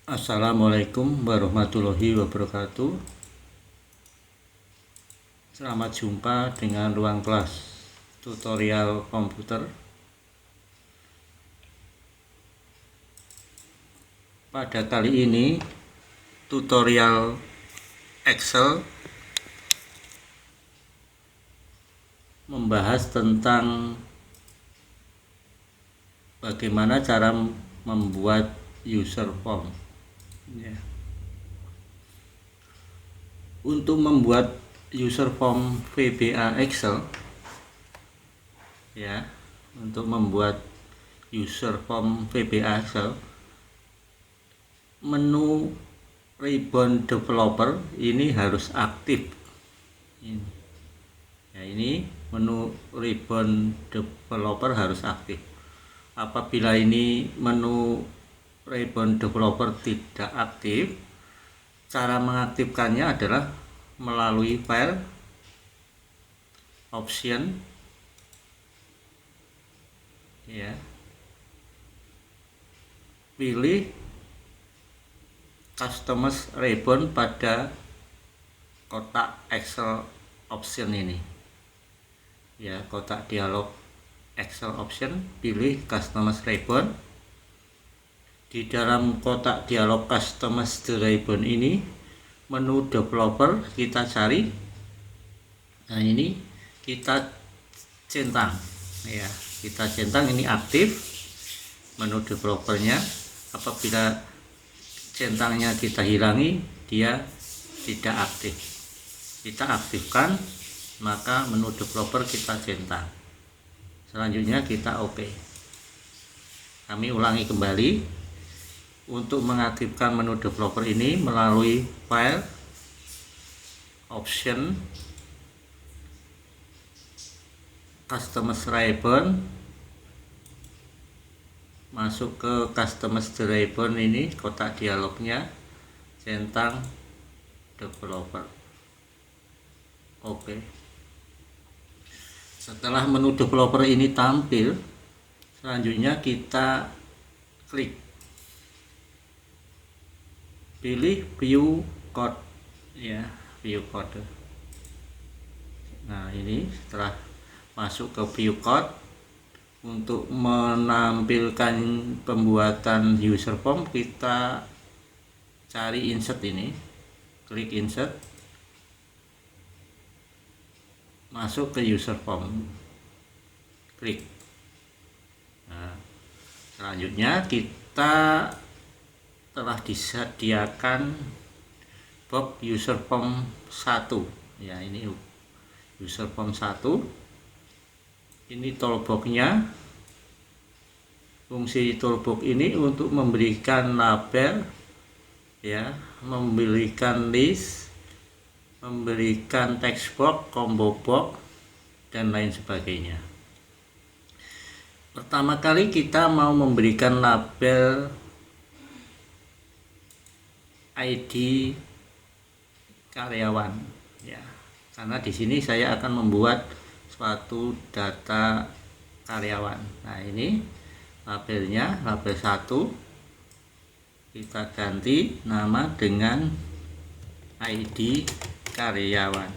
Assalamualaikum warahmatullahi wabarakatuh. Selamat jumpa dengan ruang kelas tutorial komputer. Pada kali ini tutorial Excel membahas tentang bagaimana cara membuat user form. Untuk membuat user form VBA Excel, untuk membuat user form VBA Excel, menu ribbon developer ini harus aktif. Ini menu ribbon developer harus aktif. Apabila ini menu ribbon developer tidak aktif, cara mengaktifkannya adalah melalui file, option, pilih customize ribbon pada kotak Excel option ini, kotak dialog Excel option, pilih customize ribbon. Di dalam kotak dialog customize ribbon ini, menu developer kita cari. Nah, ini kita centang, kita centang ini aktif menu developernya. Apabila centangnya kita hilangi, dia tidak aktif. Kita aktifkan, maka menu developer kita centang. Selanjutnya kita OK. Kami ulangi kembali. Untuk mengaktifkan menu developer ini melalui file, option, customize ribbon, masuk ke customize ribbon ini, kotak dialognya, centang developer. Oke. Setelah menu developer ini tampil, selanjutnya kita klik, pilih view code, view code. Nah, ini setelah masuk ke view code, untuk menampilkan pembuatan user form kita cari insert ini, klik insert, masuk ke user form, klik. Nah, selanjutnya kita telah disediakan box user form 1, ini user form 1. Ini toolboxnya. Fungsi toolbox ini untuk memberikan label, memberikan list, memberikan text box, combo box, dan lain sebagainya. Pertama kali kita mau memberikan label ID karyawan, karena di sini saya akan membuat suatu data karyawan. Nah, ini labelnya, label 1 kita ganti nama dengan ID karyawan.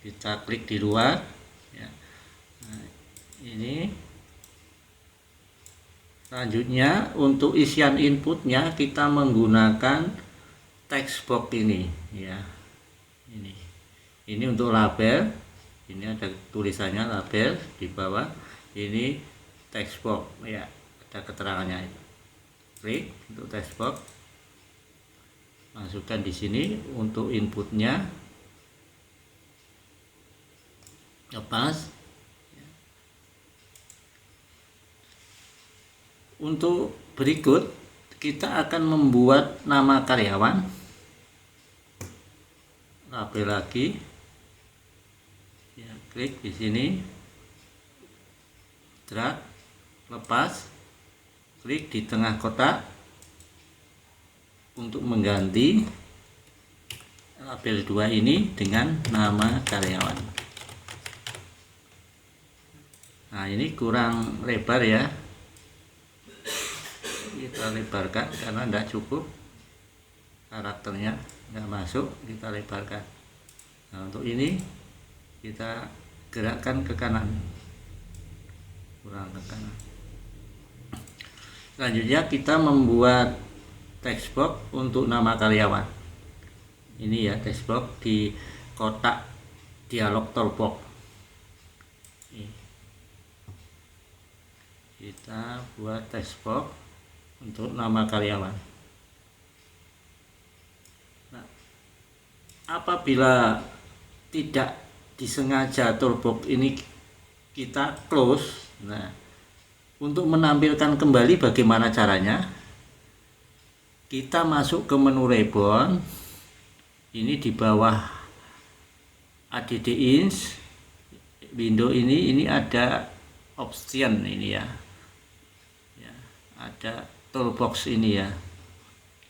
Kita klik di luar, Nah, ini. Selanjutnya untuk isian inputnya kita menggunakan text box ini, Ini untuk label, ini ada tulisannya label di bawah, ini text box, ada keterangannya itu. Klik untuk text box, masukkan di sini untuk inputnya, lepas. Untuk berikut kita akan membuat nama karyawan, label lagi, klik di sini, drag, lepas, klik di tengah kotak untuk mengganti label 2 ini dengan nama karyawan. Nah, ini kurang lebar, kita lebarkan karena tidak cukup karakternya, nggak masuk, kita lebarkan. Nah, untuk ini kita gerakkan ke kanan, kurang ke kanan. Selanjutnya kita membuat text box untuk nama karyawan. Ini ya, text box di kotak dialog toolbox. Kita buat text box untuk nama karyawan. Nah, apabila tidak disengaja toolbox ini kita close, nah untuk menampilkan kembali bagaimana caranya? Kita masuk ke menu ribbon. Ini di bawah add ins window ini ada option ini ya. Ada toolbox ini ya,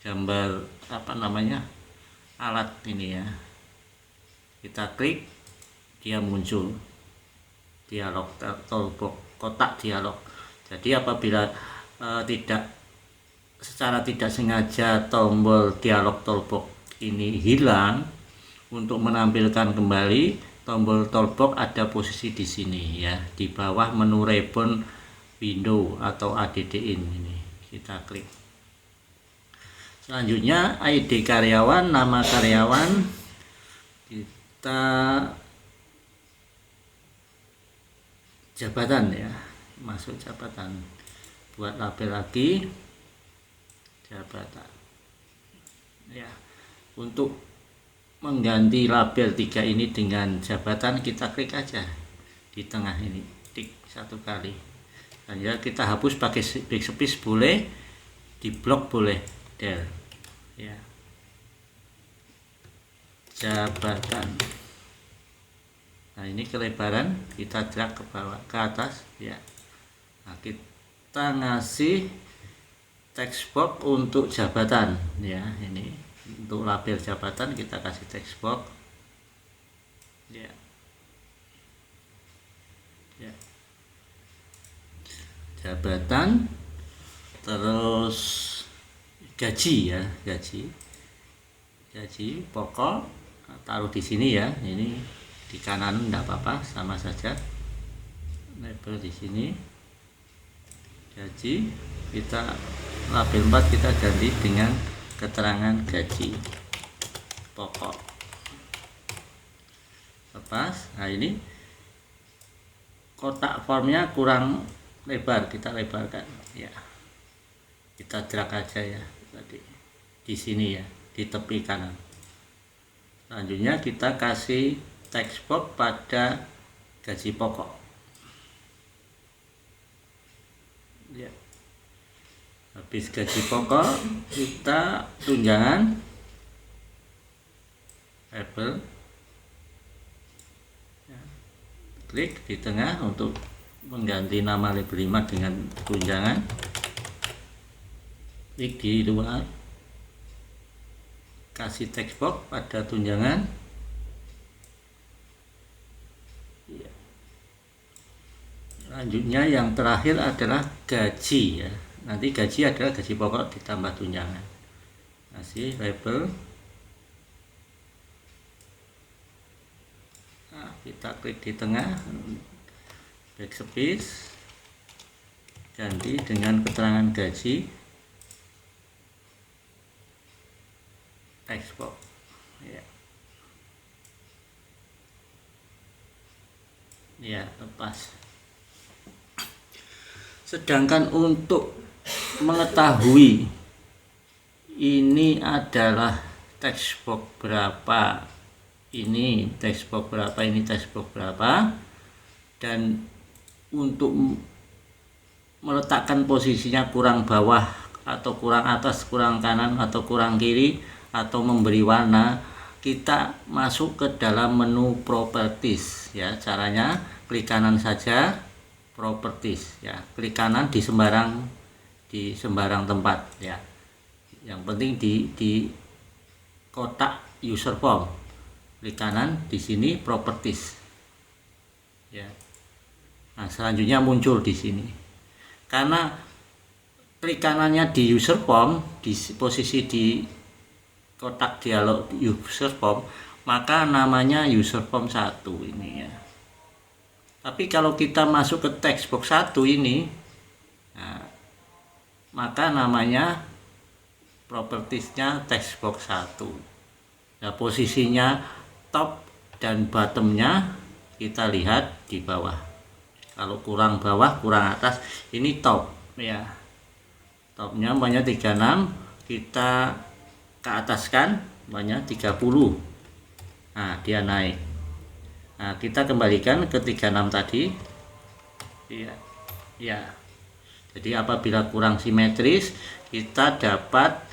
gambar apa namanya, alat ini ya. Kita klik, dia muncul dialog toolbox, kotak dialog. Jadi apabila secara tidak sengaja tombol dialog toolbox ini hilang, untuk menampilkan kembali tombol toolbox ada posisi di sini ya, di bawah menu ribbon window atau add in ini. Kita klik. Selanjutnya ID karyawan, nama karyawan, kita jabatan ya, masuk jabatan, buat label lagi jabatan ya. Untuk mengganti label 3 ini dengan jabatan, kita klik aja di tengah ini, tik satu kali. Dan ya, kita hapus pakai backspace boleh, di blok boleh, del ya. Jabatan. Nah, ini kelebaran, kita drag ke bawah, ke atas ya. Nah, kita ngasih text box untuk jabatan ya. Ini untuk label jabatan kita kasih text box ya. Ya. Jabatan, terus gaji ya, gaji pokok taruh di sini ya. Ini di kanan enggak apa-apa, sama saja, label di sini gaji, kita label 4 kita ganti dengan keterangan gaji pokok. Lepas. Nah, ini kotak formnya kurang lebar, kita lebarkan ya. Kita drag aja ya tadi di sini ya, di tepi kanan. Selanjutnya kita kasih text box pada gaji pokok ya. Habis gaji pokok, kita tunjangan label ya. Klik di tengah untuk mengganti nama label 5 dengan tunjangan. Klik di luar, kasih text box pada tunjangan ya. Selanjutnya yang terakhir adalah gaji ya. Nanti gaji adalah gaji pokok ditambah tunjangan. Kasih label. Nah, kita klik di tengah, backspace, ganti dengan keterangan gaji, text box ya. Ya, lepas. Sedangkan untuk mengetahui ini adalah text box berapa, ini text box berapa, ini text box berapa, dan untuk meletakkan posisinya kurang bawah atau kurang atas, kurang kanan atau kurang kiri, atau memberi warna, kita masuk ke dalam menu properties ya. Caranya klik kanan saja, properties ya, klik kanan di sembarang tempat ya. Yang penting di kotak user form, klik kanan di sini properties ya. Nah, selanjutnya muncul di sini. Karena klik kanannya di user form, di posisi di kotak dialog user form, maka namanya user form 1 ini ya. Tapi kalau kita masuk ke text box 1 ini, nah, maka namanya propertiesnya text box 1. Nah, posisinya top dan bottomnya kita lihat di bawah. Kalau kurang bawah, kurang atas, ini top ya. Topnya banyak 36, kita ke ataskan banyak 30. Nah, dia naik. Nah, kita kembalikan ke 36 tadi. Iya. Ya. Jadi apabila kurang simetris, kita dapat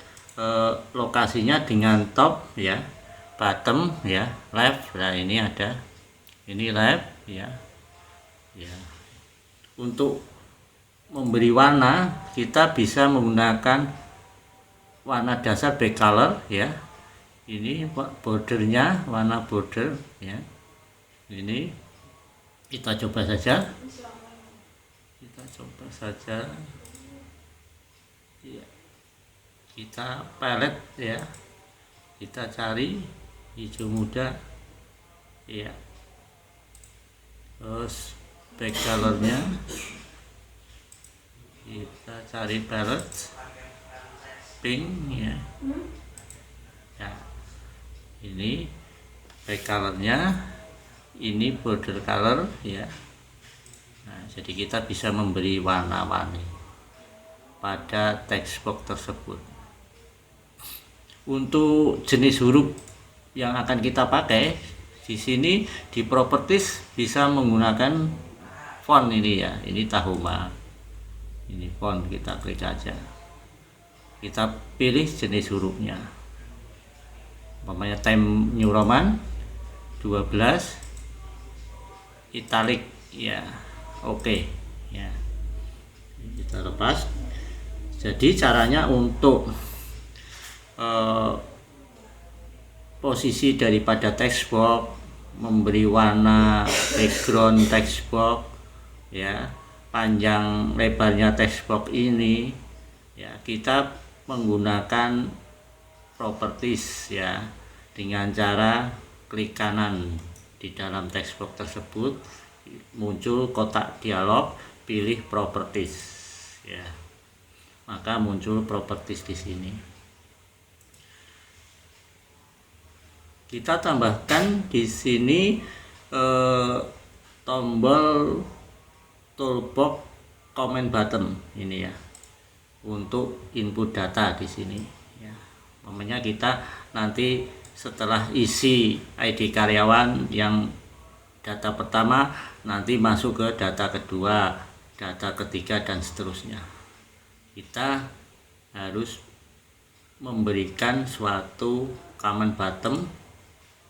lokasinya dengan top ya, bottom ya, left. Nah, ini ada, ini left ya. Ya. Untuk memberi warna, kita bisa menggunakan warna dasar back color ya. Ini bordernya, warna border ya. Ini kita coba saja. Ya. Kita palette ya, kita cari hijau muda ya, terus back colornya kita cari palette pink ya. Ya, ini back colornya, ini border color ya. Nah, jadi kita bisa memberi warna-warni pada text box tersebut. Untuk jenis huruf yang akan kita pakai di sini di properties bisa menggunakan font ini ya. Ini Tahoma. Ini font, kita klik aja. Kita pilih jenis hurufnya. Umpamanya Times New Roman 12 italic ya. Oke ya. Kita lepas. Jadi caranya untuk posisi daripada text box, memberi warna background text box ya, panjang lebarnya text box ini ya, kita menggunakan properties ya, dengan cara klik kanan di dalam text box tersebut, muncul kotak dialog, pilih properties ya, maka muncul properties di sini. Kita tambahkan di sini tombol toolbox comment button ini ya, untuk input data di sini ya. Umpamanya kita nanti setelah isi ID karyawan yang data pertama, nanti masuk ke data kedua, data ketiga dan seterusnya. Kita harus memberikan suatu comment button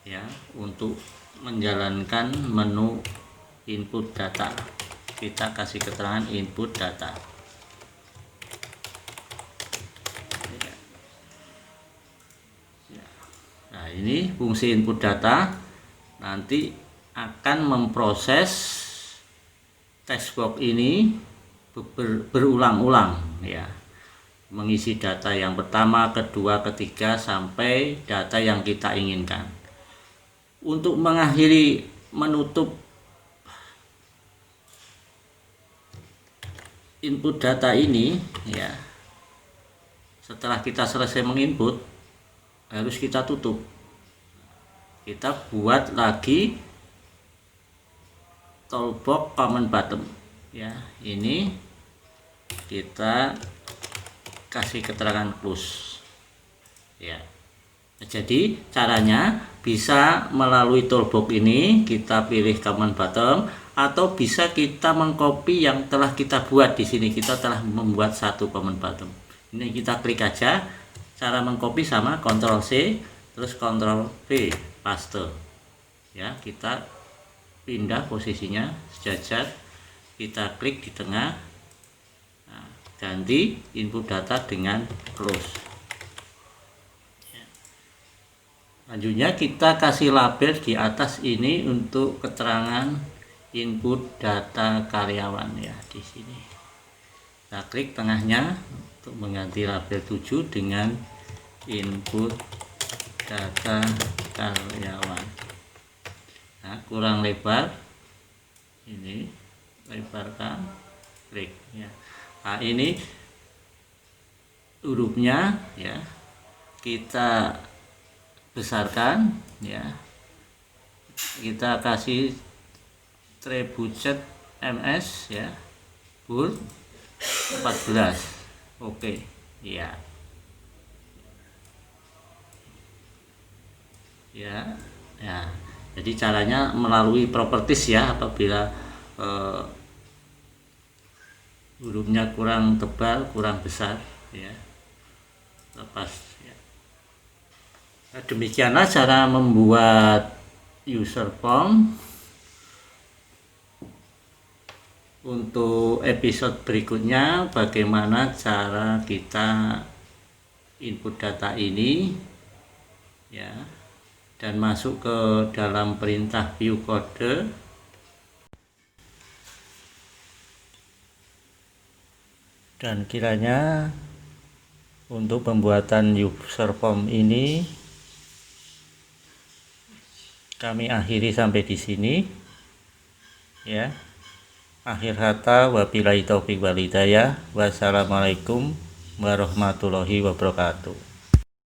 ya, untuk menjalankan menu input data. Kita kasih keterangan input data ya. Nah, ini fungsi input data nanti akan memproses text box ini berulang-ulang ya, mengisi data yang pertama, kedua, ketiga sampai data yang kita inginkan. Untuk mengakhiri menutup input data ini ya, setelah kita selesai menginput harus kita tutup. Kita buat lagi toolbox comment button ya, ini kita kasih keterangan close ya. Jadi caranya bisa melalui toolbox ini, kita pilih comment button, atau bisa kita mengcopy yang telah kita buat di sini. Kita telah membuat satu comment button. Ini kita klik aja. Cara mengcopy sama, Ctrl C terus Ctrl V, paste. Ya, kita pindah posisinya sejajar. Kita klik di tengah. Nah, ganti input data dengan close. Selanjutnya kita kasih label di atas ini untuk keterangan input data karyawan ya, di sini. Kita klik tengahnya, untuk mengganti label 7 dengan input data karyawan. Nah, kurang lebar, ini lebarkan, klik ya. Nah, ini hurufnya ya, kita besarkan ya, kita kasih trebuchet ms ya, bold 14. Oke ya, ya ya. Jadi caranya melalui properties ya, apabila hurufnya kurang tebal, kurang besar ya, lepas ya. Nah, demikianlah cara membuat user form. Untuk episode berikutnya, bagaimana cara kita input data ini ya, dan masuk ke dalam perintah view kode. Dan kiranya untuk pembuatan user form ini kami akhiri sampai di sini ya. Akhir kata, wabillahi taufiq wal hidayah. Wassalamualaikum warahmatullahi wabarakatuh.